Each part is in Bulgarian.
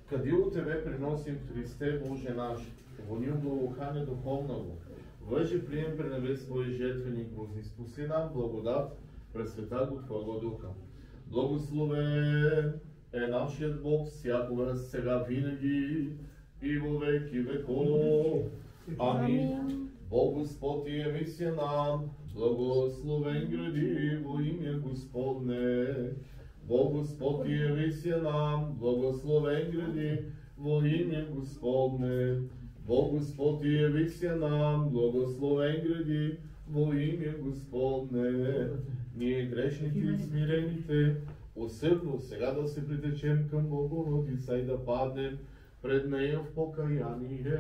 Кадило Тебе приносим, Христе Боже наш, воню благоухание духовного. Въже прием пренебес Твой жертвеник, вознеспоси нам благодат, пресвета го Твоего Духа. Благословен е нашият Бог всякога, сега, винаги и во веки веков. Амин. Бог Господь и мисия нам, благословен гради во имя Господне. Бог Господь и мисия нам, благословен гради во имя Господне. Бог Господь и явися нам, благословен гради во имя Господне. Ние грешните и смирените, усърдно сега да се притечем към Богородица и да паднем пред нея в покаяние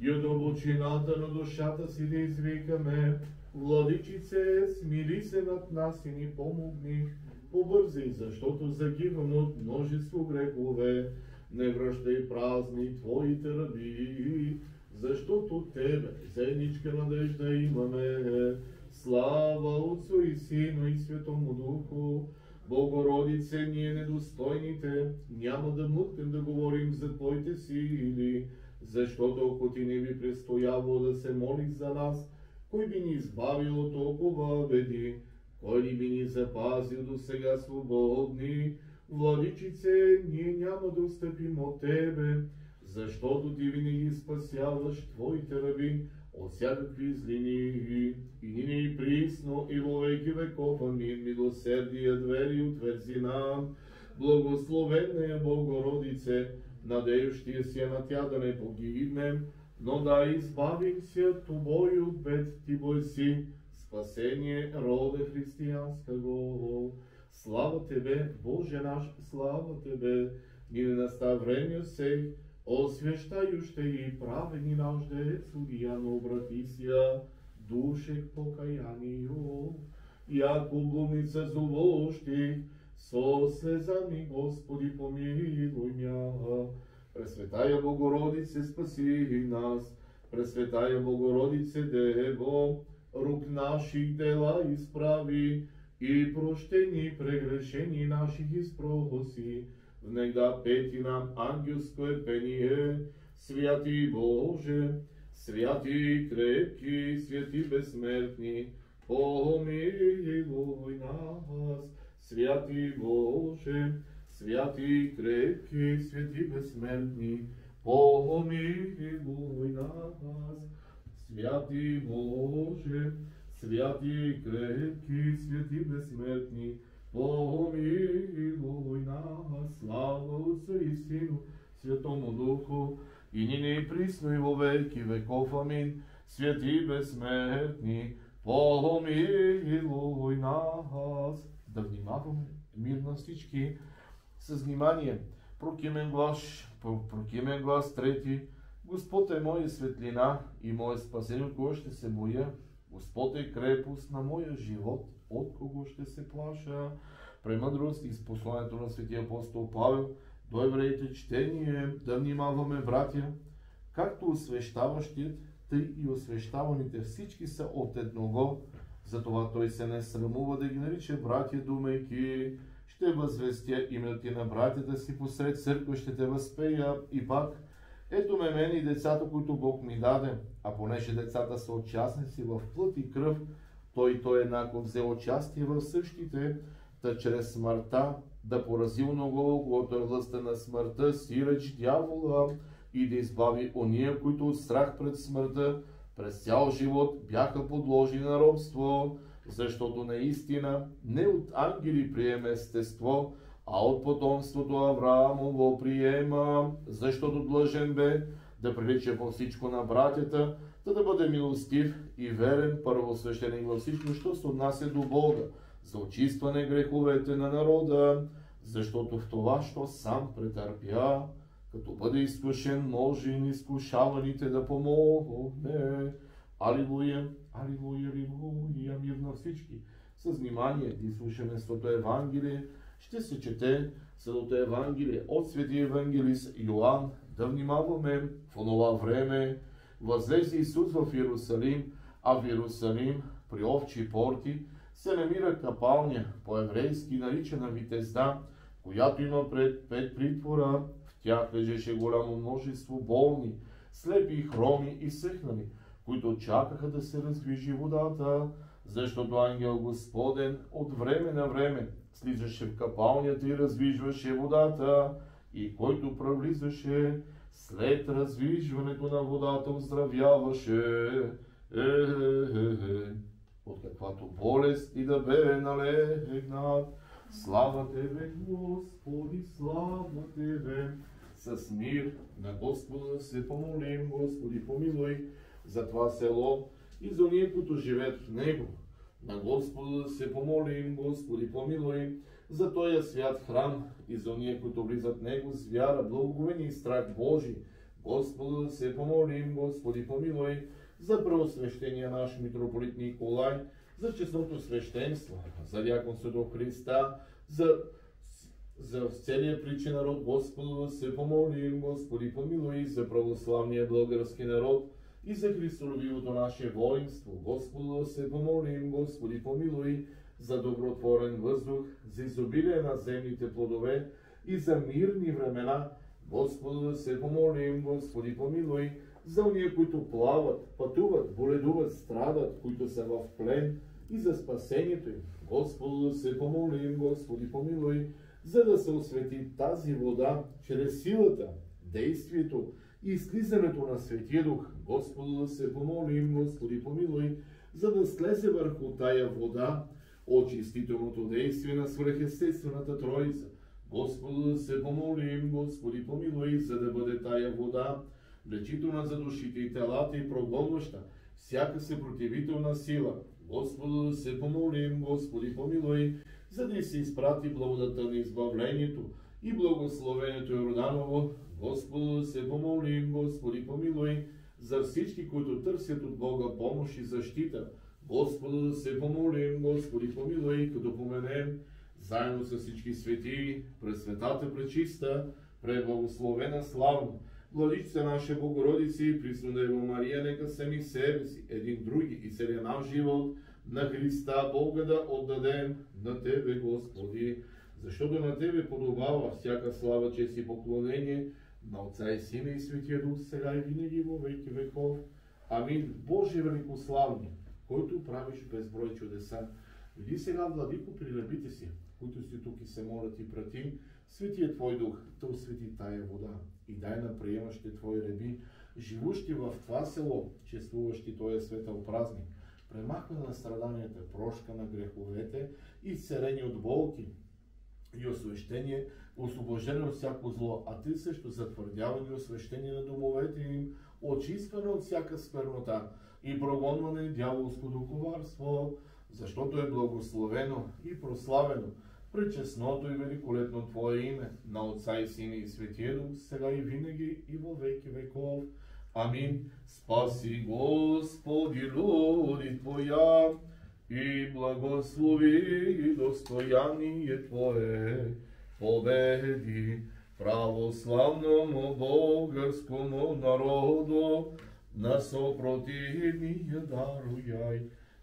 и от дълбочината на душата си да извикаме: Владичице, смири се над нас и ни помогни, побързай, защото загиваме от множество грехове. Не връщай празни Твоите раби, защото Тебе, заедничка надежда имаме. Слава Отцу и Сину и Святому Духу. Богородице, ние недостойните няма да мъкнем да говорим за Твоите сили, защото ако Ти не би престоявало да се молиш за нас, кой би ни избавил от толкова беди? Кой ли би ни запазил до сега свободни? Владичице, ние няма да отстъпим от Тебе, защото Ти винаги спасяваш Твоите раби от всякакви злини. И нине и присно, и во веки веков. Амин. Милосердие, двери отверзи нам. Благословена е Богородице, надеющия се на Тя да не погибнем, но да избавим се от Тобой от бед. Ти бой си спасение роде християнского. Слава Тебе, Боже наш, слава Тебе, и не наста время сей, освещающе и правени нажде, судия на обратися, душе к покаянию. Яко блудница зловощих, со слезами, Господи, помилуй мя. Пресветая Богородице, спаси нас, Пресветая Богородице, Дево, рук наших дела изправи, и прощени прегрешени наших изпроси, внега пети нам ангелское пение. Святи Боже, святи крепки, святи безсмертни, помилуй нас. Святи Боже, святи крепки, святи безсмертни, помилуй нас. Святи Боже, святи крепки, святи безсмертни, помилуй нас. Слава Отцу и Сину, Святому Духу, и нине и присно и во веки веков. Амин. Святи безсмертни, помилуй нас. Да внимаваме, мир на всички, с внимание. Прокимен глас трети. Господ е моя светлина и моя спасение, от кого ще се боя. Господ е крепост на моя живот, от кого ще се плаша. Премъдрост из посланието на светия апостол Павел до евреите четение. Да внимаваме, братя, както освещаващият, тъй и освещаваните всички са от едного. Затова той се не срамува да ги нарича братя, думайки: ще възвестя името ти на братята си посред църква, ще те възпея. И пак, ето ме мен и децата, които Бог ми даде, а понеже децата са участници в плът и кръв, той еднакво взел участие в същите, та чрез смъртта да порази оного, когато е властта на смъртта, сиреч дявола, и да избави ония, които от страх пред смъртта през цял живот бяха подложени на робство, защото наистина не от ангели приема естество, а от потомството Авраамово приема, защото длъжен бе да прилича по всичко на братята, да бъде милостив и верен първосвещеник във всичко, що се отнася до Бога, за очистване греховете на народа, защото в това, що сам претърпя, като бъде изкушен, може и изкушаваните да помогне. Алилуя, алилуя, алилуя, мир на всички. С внимание да изслушаме Свято Евангелие. Ще се чете Святото Евангелие от Светия Евангелист Йоан. Да внимаваме. В онова време възлезе Исус в Иерусалим, а в Иерусалим при овчи порти се намира капалня, по-еврейски наричана Витезда, която има пред 5 притвора. В тях лежеше голямо множество болни, слепи, хроми и съхнали, които чакаха да се раздвижи водата, защото ангел Господен от време на време слизаше в капалнята и раздвижваше водата, и който провлизаше след раздвижването на водата оздравяваше. От каквато болест и да бе налегнат. Слава Тебе, Господи, слава Тебе! С мир на Господа се помолим, Господи, помилуй за това село и за ние, които живеят в него. На Господа се помолим, Господи, помилуй за този свят храм и за ние, които влизат в него с вяра, благоговение и страх Божий. Господа се помолим, Господи, помилуй за преосвещения наш митрополит Николай, за честното свещенство, за дяконството Христа, за целия причи народ. Господа се помолим, Господи, помилуй за православния български народ и за христолюбивото наше воинство. Господа се помолим, Господи, помилуй за добротворен въздух, за изобилие на земните плодове и за мирни времена. Господа се помолим, Господи, помилуй за уния, които плават, пътуват, боледуват, страдат, които са в плен, и за спасението им. Господа се помолим, Господи, помилуй, за да се освети тази вода чрез силата, действието и слизането на Светия Дух. Господа се помолим, Господи, помилуй, за да слезе върху тая вода очистителното действие на свръхестествената Троица. Господа се помолим, Господи, помилуй, за да бъде тая вода лечителна за душите и телата и прогонваща всяка съпротивителна сила. Господа се помолим, Господи, помилуй, за да се изпрати благодата на избавлението и благословението Йорданово. Господа се помолим, Господи, помилуй за всички, които търсят от Бога помощ и защита. Господа се помолим, Господи, помилуй, като поменем заедно с всички светии, пресветата, пречиста, преблагословена, славна Владичица наша Богородица и Пресна Дева Мария, нека сами себе си, един други и целия наш живот на Христа Бога да отдадем на Тебе, Господи, защото на Тебе подобава всяка слава, чест и поклонение на Отца и Сина и Светия Дух, сега и винаги во веки веков. Амин. Боже великославни, който правиш безброй чудеса, види сега, Владико, при рабите си, които си тук и се молят и прати, Светия Твой Дух да освети тая вода и дай на приемащите Твои раби, живущи в това село, чествуващи този светъл празник, премахване на страданията, прошка на греховете, изцеление от болки и освещение, освобождение от всяко зло, а Ти също затвърдяване и освещение на домовете им, очистване от всяка сквернота и прогонване дяволското коварство, защото е благословено и прославено пречестното и великолепно Твое име, на Отца и Сина и Светия Дух, сега и винаги и во веки веков. Амин. Спаси, Господи, люди Твоя, и благослови достояние Твое, победи православному българскому народу, на сопротивния даруяй,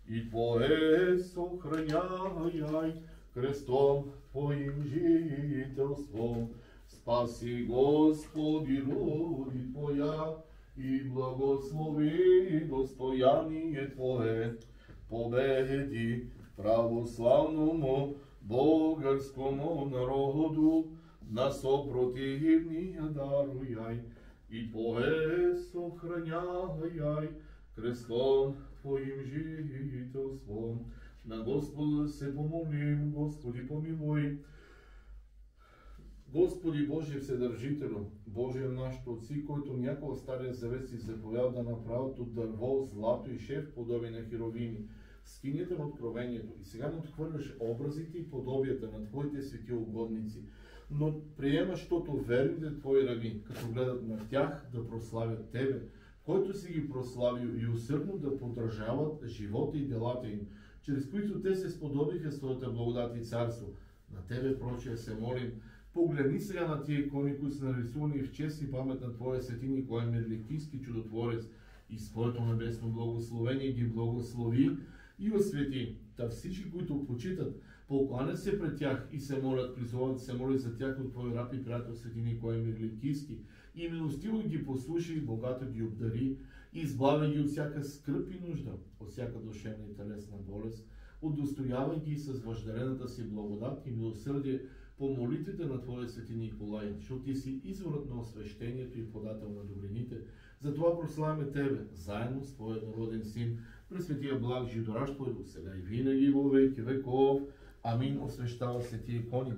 и Твое сохраняй, крестом Твоим жителством. Спаси, Господи, люди Твоя, и благослови достояние Твое, победи православному българскому народу, на сопротивния даруяй, и Твое сохраняй, крестом Твоим жителством. На Господа се помолим, Господи, помилуй. Господи Боже Вседържителю, Боже нашето Отци, който някога в Стария Завет си заповял да направят от дърво, злато и шеф подобие на херовими, скинята на откровението, и сега му отхвърляш образите и подобията на Твоите свети угодници, но приемаш, защото верните Твои раби, като гледат на тях, да прославят Тебе, който си ги прославил, и усърдно да поддържават живота и делата им, чрез които те се сподобиха с Твоята благодат и царство. На Тебе, прочее, се молим. Погледни сега на тия икони, които са нарисувани в чест и памет на Твоя свети Николай Мерликийски чудотворец, и с Твоето небесно благословение ги благослови и освети. Та всички, които почитат Покланят се пред тях и се молят, призовават се моли за тях от твой раб и приятел свети Николай Мирликийски. И милостиво ги послушай, и богато ги обдари, и избавя ги от всяка скръп и нужда, от всяка душевна и телесна болест, удостоява ги с въждарената си благодат и милосърдие по молитвите на Твоя свети Николай, защото Ти си изворът на освещението и подател на добрините. Затова прославяме Тебе, заедно с Твоя народен син, пресветия благ, живоращ Твой Дух, сега и винаги во веки веков. Амин. Освещава се тия икони.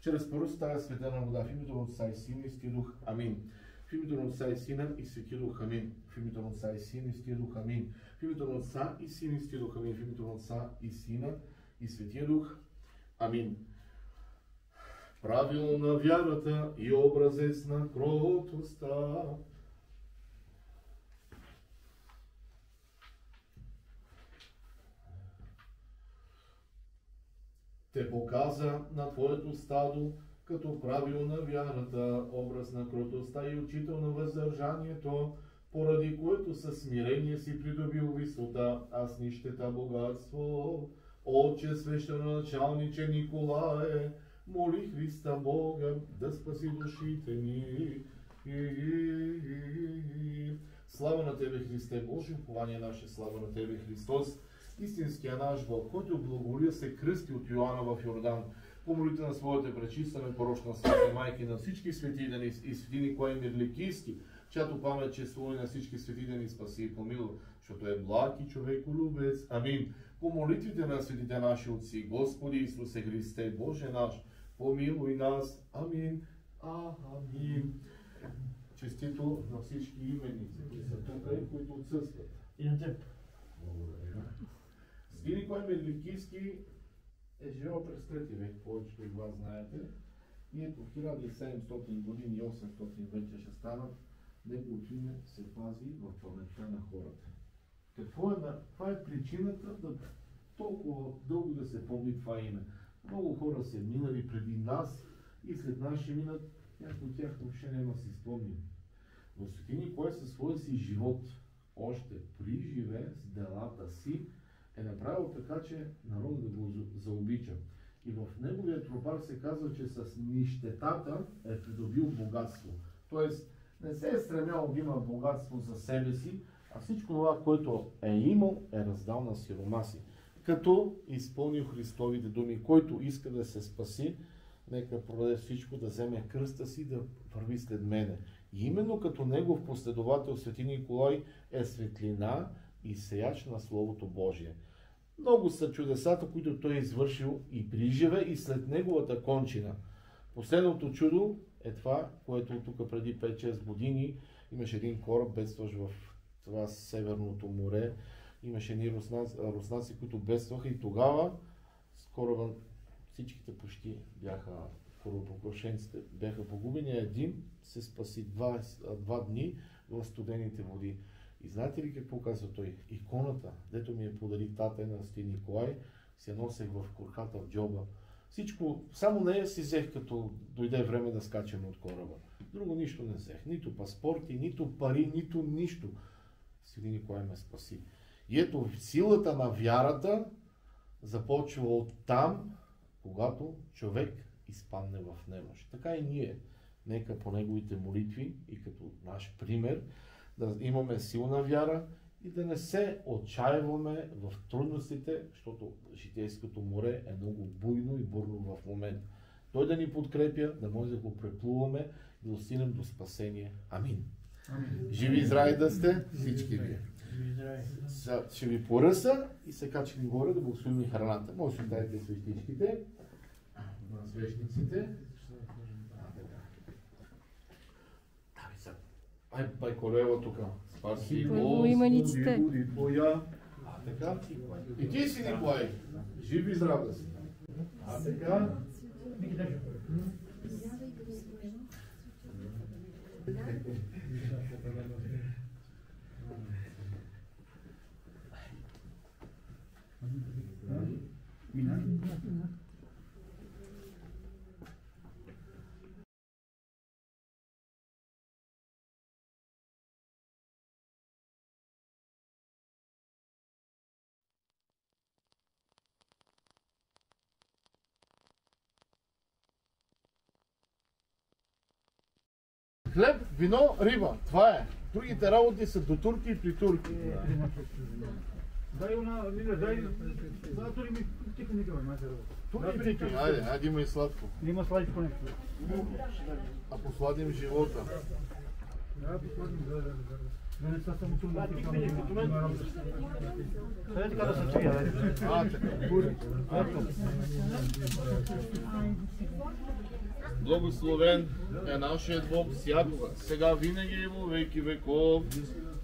Чрез първо тая светена вода, в името на Отца и Сина и Святия Дух. Амин. В името на Отца и Сина и Святия Дух. Амин. В името на Отца и Сина и Святия Дух. Амин. В името на Отца и Сина и Святия Дух. Амин. В името на Отца и Сина и Святия Дух. Амин. Правило на вярата и образец на кротостта. Те показа на Твоето стадо като правило на вярата, образ на кротостта и учител на въздържанието, поради което със смирение си придобил висота, а с нищета богатство. Отче свещеноначалниче Николае, моли Христа Бога да спаси душите ни. Слава на Тебе, Христе, Божие упование наше, слава на Тебе, Христос, истинския наш Бог, който благоволия се кръсти от Йоанна в Йордан, по молитва на своята пречиста непорочна света майки на всички свети да ни и свети Николай Мирликийски, чиято памет чествува на всички свети да ни спаси и помилва, защото е благ и човеколюбец. Амин. По молитвите на светите наши отци, Господи Исусе Христе, Боже наш, помилуй нас. Амин. Амин. Честито на всички именици, които са тук и които отсъстват. И на теб. Благодаря. Свети Николай Мирликийски е живял през 3 век, повечето от вас знаете. И ето 1700 години и 800 вече ще станат, неговото име се пази в паметта на хората. Каква е причината да толкова дълго да се помни това име? Много хора са минали преди нас и след нас ще минат, някои от тях въобще няма да си спомним. Но Свети Николай със своя си живот, още при живе с делата си, е направил така, че народът да го заобича. И в неговия тропар се казва, че с нищетата е придобил богатство. Тоест, не се е стремял да има богатство за себе си, а всичко това, което е имал, е раздал на сирома си. Като изпълнил Христовите думи, който иска да се спаси, нека продаде всичко, да вземе кръста си, да върви след мене. И именно като негов последовател Свети Николай е светлина и сеяч на Словото Божие. Много са чудесата, които той е извършил и при живе, и след неговата кончина. Последното чудо е това, което тук преди 5-6 години имаше един кораб, бедстващ в това Северното море. Имаше едни руснаци, които бедстваха, и тогава с кораба всичките почти бяха, корабокрушенците бяха погубени, а един се спаси 2 дни в студените води. И знаете ли какво казва той? Иконата, дето ми е подари тата на Свети Николай, се носех в курката в джоба. Всичко, само нея си взех, като дойде време да скачам от кораба. Друго нищо не взех. Нито паспорти, нито пари, нито нищо. Свети Николай ме спаси. И ето, силата на вярата започва от там, когато човек изпадне в немощ. Така и ние. Нека по неговите молитви и като наш пример да имаме силна вяра и да не се отчаиваме в трудностите, защото житейското море е много буйно и бурно в момента. Той да ни подкрепя, да може да го преплуваме и да стигнем до спасение. Амин. Амин. Живи и здрави да сте всички ви. Ще ви поръса и се качим горе да благословим храната. Може да дадете свещичките на свещниците. Ай, Байколева тук. Спаси Господи Твоя. Така. И ти си, Николай. Жив и здрав да си. Така. Хлеб, вино, риба. Това е. Другите работи са до турки и при турки. Дай она, дай, тури ми тихо никога, майсер. Тури, айде има и сладко. Има сладко нещо. А посладим живота. Да, посладим, да не са само чума. Сега така да се чуя. Благословен е нашият Бог всякога, сега винаги и во веки веков.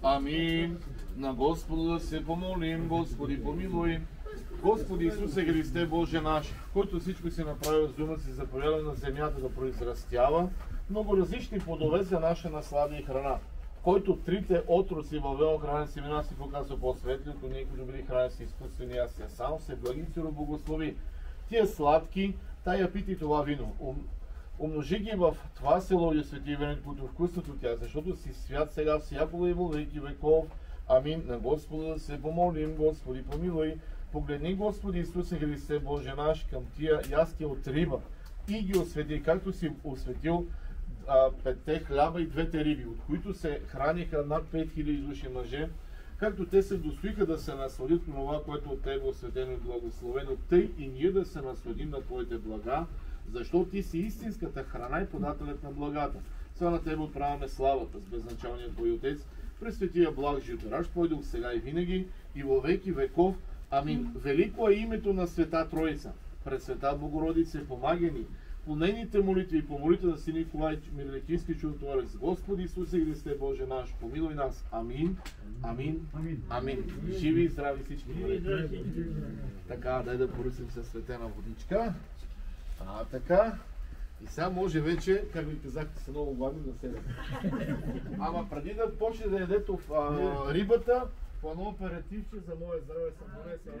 Амин. На Господа да се помолим. Господи, помилуй. Господи Исусе Христе, Боже наш, който всичко си направил с дума си, заповяда на земята да произрастява много различни плодове за наша наслада и храна, който трите отроци въвел хранен семена си показва по-светли, от ние, които били хранен си изкуствени, аз я сам се благици благослови. Тия сладки, тая пити и това вино. Умножи ги в това село и освети венето вкусното тя, защото си свят сега всякога и во веки веков. Амин. На Господа да се помолим. Господи, помилуй. Погледни, Господи Исусе Христе, Боже наш, към тия ястия от риба и ги освети, както си осветил 5 хляба и 2 риби, от които се храниха над 5000 души мъже, както те се достоиха да се насладят от това, което от Тебе осветено и благословено, тъй и ние да се насладим на Твоите блага, защото Ти си истинската храна и подателят на благата. Сега на Тебе отправяме славата с безначалния Твой Отец, през светия благ животворящ Твой Дух сега и винаги и во веки веков. Амин. Велико е името на Света Троица. Пресвета Богородице, помагай ни по нейните молитви и по молитва на Син Николай Мирлекински чудотворец. Господи Исусе Христе, Боже наш, помилуй нас. Амин. Амин. Амин. Живи и здрави всички. Така, дай да поръсим със светена водичка. Така. И сега може вече, как ви казахте, са много гладни да седем. Ама преди да почне да ядете рибата, по едно оперативче за мое здраве съм донесъл.